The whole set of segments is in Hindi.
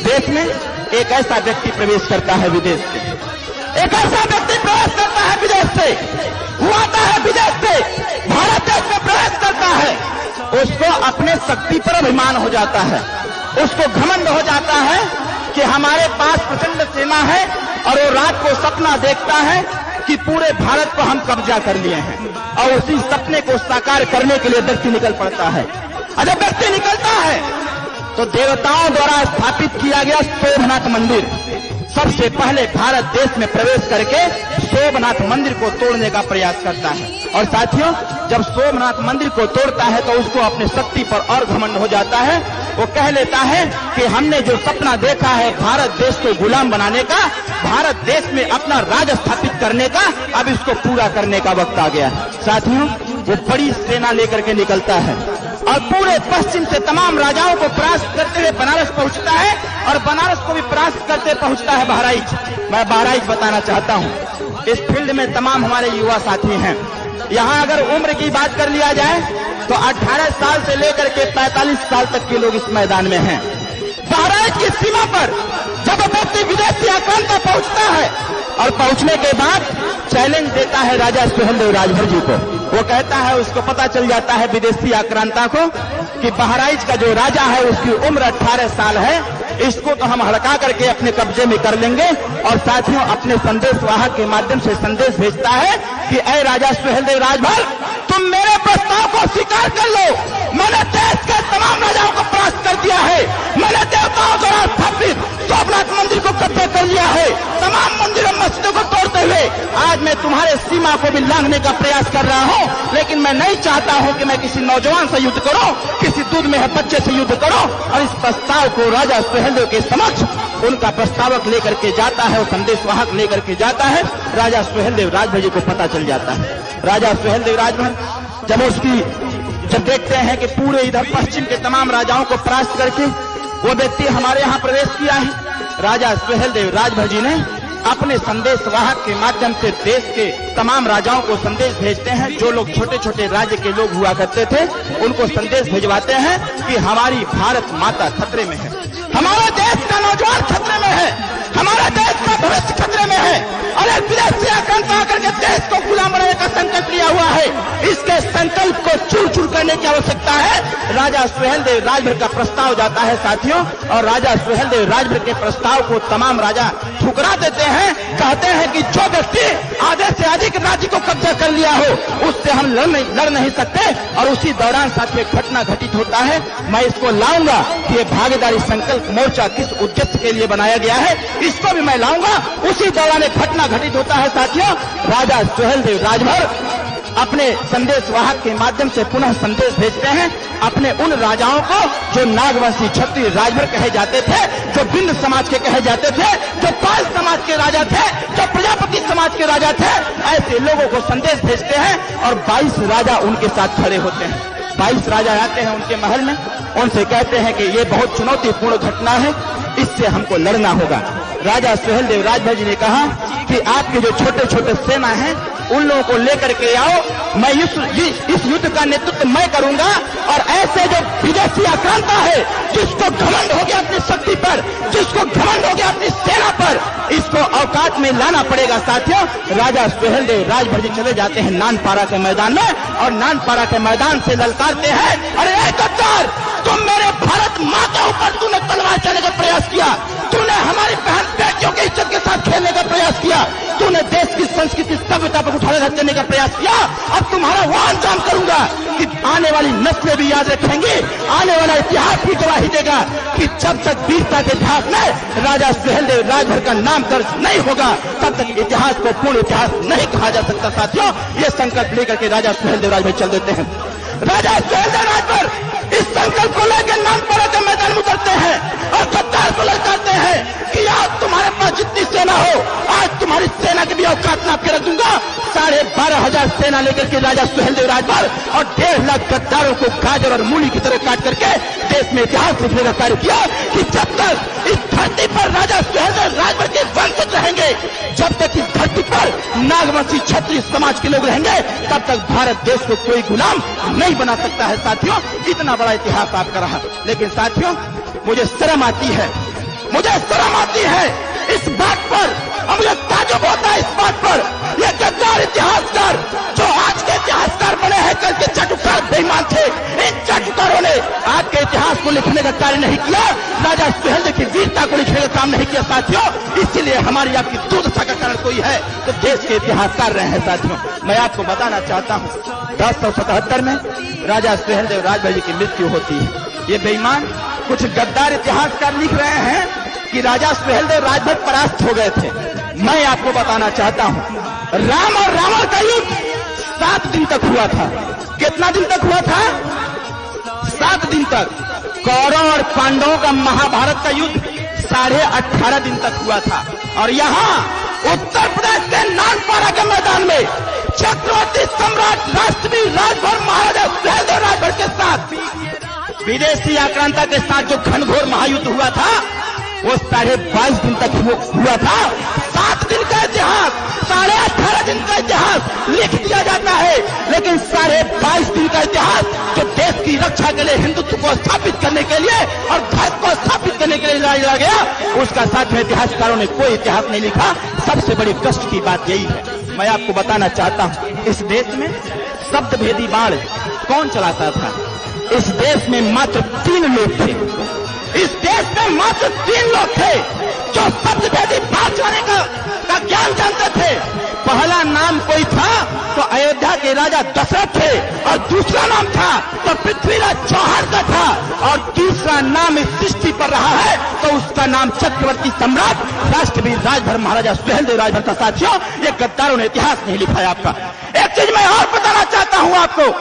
देश में एक ऐसा व्यक्ति प्रवेश करता है विदेश से, एक ऐसा व्यक्ति प्रवेश करता है विदेश से, वो आता है विदेश से, भारत देश में प्रवेश करता है, उसको अपने शक्ति पर अभिमान हो जाता है, उसको घमंड हो जाता है कि हमारे पास प्रचंड सेना है, और वो रात को सपना देखता है कि पूरे भारत को हम कब्जा कर लिए हैं, और उसी सपने को साकार करने के लिए व्यक्ति निकल पड़ता है। और जब व्यक्ति निकलता है तो देवताओं द्वारा स्थापित किया गया सोमनाथ मंदिर सबसे पहले भारत देश में प्रवेश करके सोमनाथ मंदिर को तोड़ने का प्रयास करता है। और साथियों, जब सोमनाथ मंदिर को तोड़ता है तो उसको अपनी शक्ति पर और घमंड हो जाता है। वो कह लेता है कि हमने जो सपना देखा है भारत देश को गुलाम बनाने का, भारत देश में अपना राज स्थापित करने का, अब इसको पूरा करने का वक्त आ गया है। साथियों, वो बड़ी सेना लेकर के निकलता है और पूरे पश्चिम से तमाम राजाओं को परास्त करते हुए बनारस पहुंचता है, और बनारस को भी परास्त करते पहुंचता है बहराइच। मैं बहराइच बताना चाहता हूं, इस फील्ड में तमाम हमारे युवा साथी हैं। यहाँ अगर उम्र की बात कर लिया जाए तो 18 साल से लेकर के 45 साल तक के लोग इस मैदान में हैं। बहराइच की सीमा पर जब व्यक्ति विदेशी आक्रांता पहुंचता है और पहुंचने के बाद चैलेंज देता है राजा सुहेलदेव राजभर जी को, वो कहता है, उसको पता चल जाता है विदेशी आक्रांता को कि बहराइच का जो राजा है उसकी उम्र 18 साल है, इसको तो हम हड़का करके अपने कब्जे में कर लेंगे। और साथियों, अपने संदेश वाहक के माध्यम से संदेश भेजता है कि ऐ राजा सुहेलदेव राजभर, तुम मेरे प्रस्ताव को स्वीकार कर लो। मैंने देश के तमाम राजाओं को परास्त कर दिया है, मैंने देवताओं द्वारा स्थापित सोमनाथ मंदिर को कब्जा कर लिया है, तमाम मंदिरों मस्जिदों को तोड़ते हुए आज मैं तुम्हारे सीमा को भी लांघने का प्रयास कर रहा हूं। लेकिन मैं नहीं चाहता हूं कि मैं किसी नौजवान से युद्ध करूं, किसी दूध में है बच्चे से युद्ध करूं। और इस प्रस्ताव को राजा सुहेलदेव के समक्ष उनका प्रस्तावक लेकर के जाता है, और संदेश वाहक लेकर के जाता है। राजा सुहेलदेव राजभर जी को पता चल जाता है। राजा सुहेलदेव राजभर जब देखते हैं कि पूरे इधर पश्चिम के तमाम राजाओं को परास्त करके वो व्यक्ति हमारे यहाँ प्रवेश किया है, राजा सुहेलदेव राजभर जी ने अपने संदेश वाहक के माध्यम से देश के तमाम राजाओं को संदेश भेजते हैं। जो लोग छोटे छोटे राज्य के लोग हुआ करते थे उनको संदेश भिजवाते हैं कि हमारी भारत माता खतरे में है, हमारा देश का नौजवान खतरे में है, हमारा देश का भविष्य खतरे में है। अरे विदेशी आक्रांता आकर के देश को गुलाम बनाने का संकल्प लिया हुआ है, इसके संकल्प को चूर चूर करने की आवश्यकता है। राजा सुहेलदेव राजभर का प्रस्ताव जाता है साथियों, और राजा सुहेलदेव राजभर के प्रस्ताव को तमाम राजा ठुकरा देते हैं। कहते हैं कि जो व्यक्ति आधे से अधिक राज्य को कब्जा कर लिया हो उससे हम लड़ नहीं सकते। और उसी दौरान साथियों एक घटना घटित होता है, मैं इसको लाऊंगा कि ये भागीदारी संकल्प मोर्चा किस उद्देश्य के लिए बनाया गया है, इसको भी मैं लाऊंगा। उसी दौरान एक घटना घटित होता है साथियों, राजा सुहेलदेव राजभर अपने संदेश वाहक के माध्यम से पुनः संदेश भेजते हैं अपने उन राजाओं को जो नागवंशी क्षत्रिय राजभर कहे जाते थे, जो बिंद समाज के कहे जाते थे, जो पाल समाज के राजा थे, जो प्रजापति समाज के राजा थे। ऐसे लोगों को संदेश भेजते हैं और 22 राजा उनके साथ खड़े होते हैं। 22 राजा आते हैं उनके महल में, उनसे कहते हैं कि ये बहुत चुनौतीपूर्ण घटना है, इससे हमको लड़ना होगा। राजा सुहेलदेव राजभर जी ने कहा कि आपके जो छोटे छोटे सेना हैं उन लोगों को लेकर के आओ, मैं इस युद्ध का नेतृत्व मैं करूंगा। और ऐसे जो विदेशी आक्रांता है जिसको घमंड हो गया अपनी शक्ति पर, जिसको घमंड हो गया अपनी सेना पर, इसको औकात में लाना पड़ेगा। साथियों, राजा सुहेलदेव राजभर जी चले जाते हैं नानपारा के मैदान में, और नानपारा के मैदान से ललकारते हैं, अरे गद्दार, तुम मेरे भारत माँ के ऊपर तूने तलवार चलाने का प्रयास किया, तूने हमारी बहन बेटियों की इज्जत के साथ खेलने का प्रयास किया, तूने देश की संस्कृति सभ्यता पर उठाने करने का प्रयास किया। अब तुम्हारा वो अंजाम करूंगा कि आने वाली नस्लें भी याद रखेंगी, आने वाला इतिहास भी गवाही देगा कि जब तक वीरता के इतिहास में राजा सुहेलदेव राजभर का नाम दर्ज नहीं होगा तब तक इतिहास को पूर्ण इतिहास नहीं कहा जा सकता। साथियों, ये संकल्प लेकर के राजा सुहेलदेव राजभर चल देते हैं। राजा सुहेलदेव राजभर इस संकल्प को लेकर नानपारा के मैदान में उतरते हैं और गद्दार को ललकारते हैं कि आज तुम्हारे पास जितनी सेना हो, आज तुम्हारी सेना की भी औकात नाप के रख दूंगा। 12,500 सेना लेकर के राजा सुहेलदेव राजभर और 1.5 लाख गद्दारों को गाजर और मूली की तरह काट करके देश में इतिहास लिखने का कार्य किया कि जब तक इस धरती पर राजा सुहेलदेव राजभर के वंशज रहेंगे, जब तक इस धरती पर नागवंशी क्षत्रिय समाज के लोग रहेंगे, तब तक भारत देश को कोई गुलाम नहीं बना सकता है। साथियों, इतना बड़ा इतिहास आपका रहा, लेकिन साथियों मुझे शर्म आती है मुझे शर्म आती है इस बात पर और मुझे ताज्जुब होता है इस बात पर। ये गद्दार इतिहासकार जो आज के इतिहासकार बने हैं, कल के चाटुकार बेईमान थे। इन चाटुकारों ने आज के इतिहास को लिखने का कार्य नहीं किया, राजा सुहेलदेव की वीरता को लिखने का काम नहीं किया साथियों। इसीलिए हमारी आपकी दुर्दशा का कारण कोई है तो देश के इतिहासकार रहे हैं साथियों। मैं आपको बताना चाहता हूँ 1077 में राजा सुहेलदेव राजभर जी की मृत्यु होती है। ये बेईमान कुछ गद्दार इतिहासकार लिख रहे हैं कि राजा सुहेलदेव राजभर परास्त हो गए थे। मैं आपको बताना चाहता हूं राम और रावण का युद्ध 7 दिन तक हुआ था। कितना दिन तक हुआ था? 7 दिन तक। कौरव और पांडवों का महाभारत का युद्ध 18.5 दिन तक हुआ था। और यहां उत्तर प्रदेश के नानपारा के मैदान में चक्रवर्ती सम्राट राष्ट्रवीर राजभर महाराजा सुहेलदेव राजभर के साथ विदेशी आक्रांता के साथ जो घनघोर महायुद्ध हुआ था वो 22.5 दिन तक हुआ था। 7 दिन का इतिहास, 18.5 दिन का इतिहास लिख दिया जाता है, लेकिन 22.5 दिन का इतिहास जो देश की रक्षा के लिए, हिंदुत्व को स्थापित करने के लिए और धर्म को स्थापित करने के लिए लड़ा गया, उसका साथ में इतिहासकारों ने कोई इतिहास नहीं लिखा। सबसे बड़ी कष्ट की बात यही है। मैं आपको बताना चाहता हूँ इस देश में शब्द भेदी बाढ़ कौन चलाता था? इस देश में मात्र 3 लोग थे। इस देश में मात्र 3 लोग थे जो शब्द भेदी बाढ़ चलाने का ज्ञान जानते थे। पहला नाम कोई था तो अयोध्या के राजा दशरथ थे, और दूसरा नाम था तो पृथ्वीराज चौहान का था, और तीसरा नाम इस सृष्टि पर रहा है तो उसका नाम चक्रवर्ती सम्राट राष्ट्रवीर राजभर महाराजा सुहेलदेव राजभर था। साथियों, ये गद्दारों ने इतिहास नहीं लिखा है आपका। एक चीज मैं और बताना चाहता हूं आपको,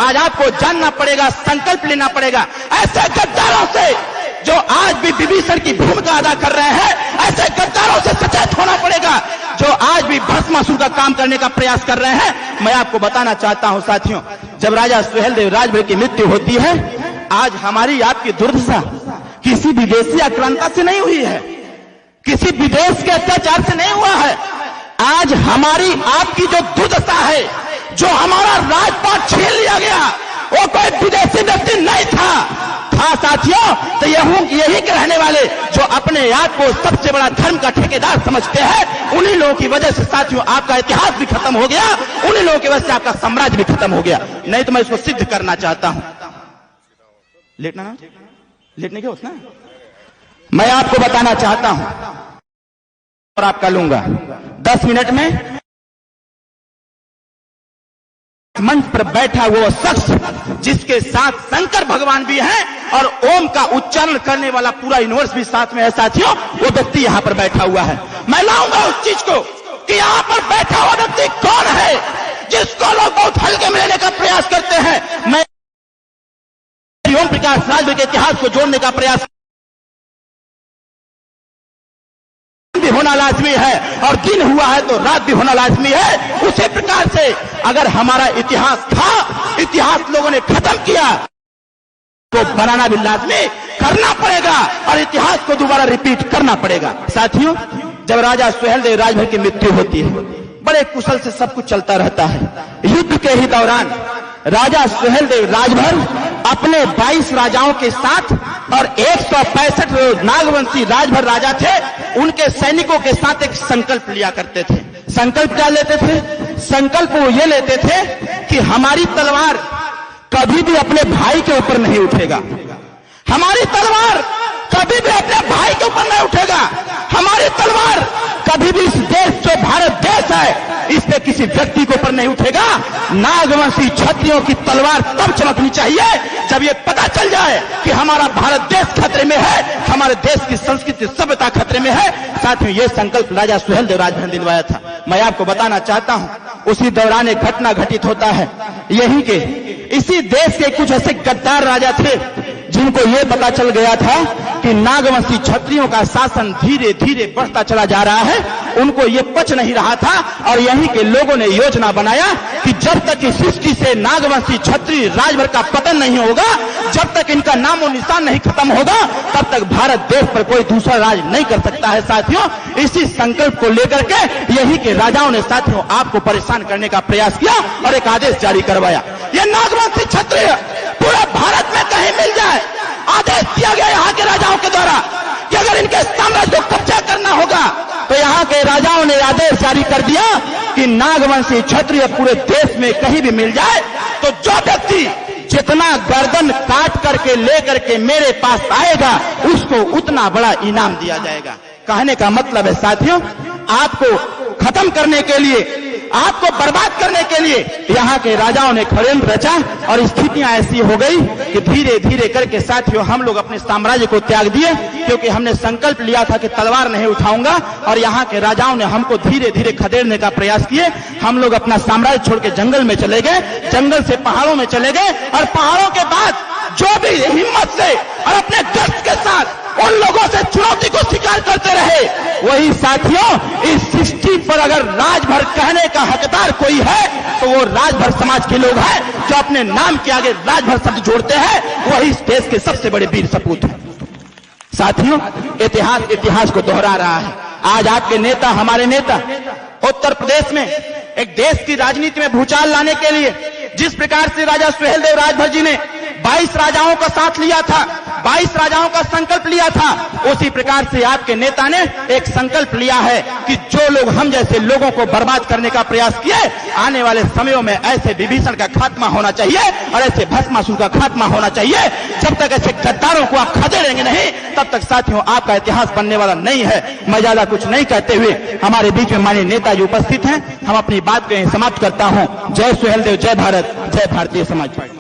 आज आपको जानना पड़ेगा, संकल्प लेना पड़ेगा ऐसे गद्दारों से जो आज भी विभीषण की भूमिका अदा कर रहे हैं। ऐसे गद्दारों से सचेत होना पड़ेगा जो आज भी भस्मासुर का काम करने का प्रयास कर रहे हैं। मैं आपको बताना चाहता हूं साथियों, जब राजा सुहेलदेव राजभर की मृत्यु होती है, आज हमारी आपकी दुर्दशा किसी विदेशी आक्रांता से नहीं हुई है, किसी विदेश के अत्याचार से नहीं हुआ है। आज हमारी आपकी जो दुर्दशा है, जो हमारा राजपाट छीन लिया गया, वो कोई विदेशी व्यक्ति नहीं था साथियों। तो यही के रहने वाले जो अपने आप को सबसे बड़ा धर्म का ठेकेदार समझते हैं, उन्हीं लोगों की वजह से साथियों आपका इतिहास भी खत्म हो गया, उन्हीं लोगों की वजह से आपका साम्राज्य भी खत्म हो गया। नहीं तो मैं इसको सिद्ध करना चाहता हूं। लेटना ना, लेटने के होता ना। मैं आपको बताना चाहता हूं और आपका लूंगा 10 मिनट में। मंच पर बैठा वो शख्स जिसके साथ शंकर भगवान भी हैं और ओम का उच्चारण करने वाला पूरा यूनिवर्स भी साथ में है साथियों, वो व्यक्ति यहां पर बैठा हुआ है। मैं लाऊंगा उस चीज को कि यहां पर बैठा हुआ व्यक्ति कौन है जिसको लोग बहुत हल्के में लेने का प्रयास करते हैं। मैं ओम प्रकाश राजभर के इतिहास को जोड़ने का प्रयास भी होना लाजमी है, और दिन हुआ है तो रात भी होना लाजमी है। उसी प्रकार से अगर हमारा इतिहास था, इतिहास लोगों ने खत्म किया, तो बनाना भी लाजमी करना पड़ेगा और इतिहास को दोबारा रिपीट करना पड़ेगा। साथियों, जब राजा सुहेलदेव राजभर की मृत्यु होती है, बड़े कुशल से सब कुछ चलता रहता है। युद्ध के ही दौरान राजा सुहेलदेव राजभर अपने 22 राजाओं के साथ और 165 नागवंशी राजभर राजा थे, उनके सैनिकों के साथ एक संकल्प लिया करते थे। संकल्प क्या लेते थे? संकल्प वो ये लेते थे कि हमारी तलवार कभी भी अपने भाई के ऊपर नहीं उठेगा, हमारी तलवार कभी भी अपने भाई के ऊपर नहीं उठेगा, हमारी तलवार कभी भी इस देश जो भारत देश है इस पे किसी व्यक्ति के ऊपर नहीं उठेगा। नागवंशी क्षत्रियों की तलवार तब चमकनी चाहिए जब ये पता चल जाए कि हमारा भारत देश खतरे में है, हमारे देश की संस्कृति सभ्यता खतरे में है। साथियों, ये संकल्प राजा सुहेलदेव राजभर ने दिलवाया था। मैं आपको बताना चाहता हूं, उसी दौरान एक घटना घटित होता है। यही के इसी देश के कुछ ऐसे गद्दार राजा थे जिनको ये पता चल गया था कि नागवंशी क्षत्रियों का शासन धीरे धीरे बढ़ता चला जा रहा है, उनको ये पच नहीं रहा था, और यहीं के लोगों ने योजना बनाया कि जब तक इस सृष्टि से नागवंशी क्षत्रिय राजभर का पतन नहीं होगा, जब तक इनका नामो निशान नहीं खत्म होगा, तब तक भारत देश पर कोई दूसरा राज नहीं कर सकता है। साथियों, इसी संकल्प को लेकर के यहीं के राजाओं ने साथियों आपको परेशान करने का प्रयास किया और एक आदेश जारी करवाया, ये नागवंशी क्षत्रिय पूरे भारत में कहीं मिल जाए, आदेश दिया गया यहाँ के राजाओं के द्वारा कि अगर इनके साम्राज्य को कब्जा करना होगा तो यहाँ के राजाओं ने आदेश जारी कर दिया कि नागवंशी क्षत्रिय पूरे देश में कहीं भी मिल जाए तो जो व्यक्ति जितना गर्दन काट करके लेकर के मेरे पास आएगा उसको उतना बड़ा इनाम दिया जाएगा। कहने का मतलब है साथियों, आपको खत्म करने के लिए, आपको बर्बाद करने के लिए यहाँ के राजाओं ने षड्यंत्र रचा और स्थितियां ऐसी हो गई कि धीरे धीरे करके साथियों हम लोग अपने साम्राज्य को त्याग दिए, क्योंकि हमने संकल्प लिया था कि तलवार नहीं उठाऊंगा और यहाँ के राजाओं ने हमको धीरे धीरे खदेड़ने का प्रयास किए। हम लोग अपना साम्राज्य छोड़ के जंगल में चले गए, जंगल से पहाड़ों में चले गए और पहाड़ों के बाद जो भी हिम्मत से और अपने दर्द के साथ उन लोगों से चुनौती को स्वीकार करते रहे, वही साथियों इस सृष्टि पर अगर राजभर कहने का हकदार कोई है तो वो राजभर समाज के लोग हैं जो अपने नाम के आगे राजभर शब्द जोड़ते हैं, वही इस देश के सबसे बड़े वीर सपूत हैं। साथियों, इतिहास को दोहरा रहा है। आज आपके नेता, हमारे नेता उत्तर प्रदेश में एक देश की राजनीति में भूचाल लाने के लिए जिस प्रकार से राजा सुहेलदेव राजभर जी ने 22 राजाओं का साथ लिया था, 22 राजाओं का संकल्प लिया था, उसी प्रकार से आपके नेता ने एक संकल्प लिया है कि जो लोग हम जैसे लोगों को बर्बाद करने का प्रयास किए, आने वाले समयों में ऐसे विभीषण का खात्मा होना चाहिए और ऐसे भस्मासुर का खात्मा होना चाहिए। जब तक ऐसे गद्दारों को आप खदेड़ेंगे नहीं, तब तक साथियों आपका इतिहास बनने वाला नहीं है। मैं ज्यादा कुछ नहीं कहते हुए हमारे बीच में माननीय नेताजी उपस्थित हैं, हम अपनी बात को समाप्त करता हूं। जय सुहेलदेव, जय भारत, जय भारतीय समाज पार्टी।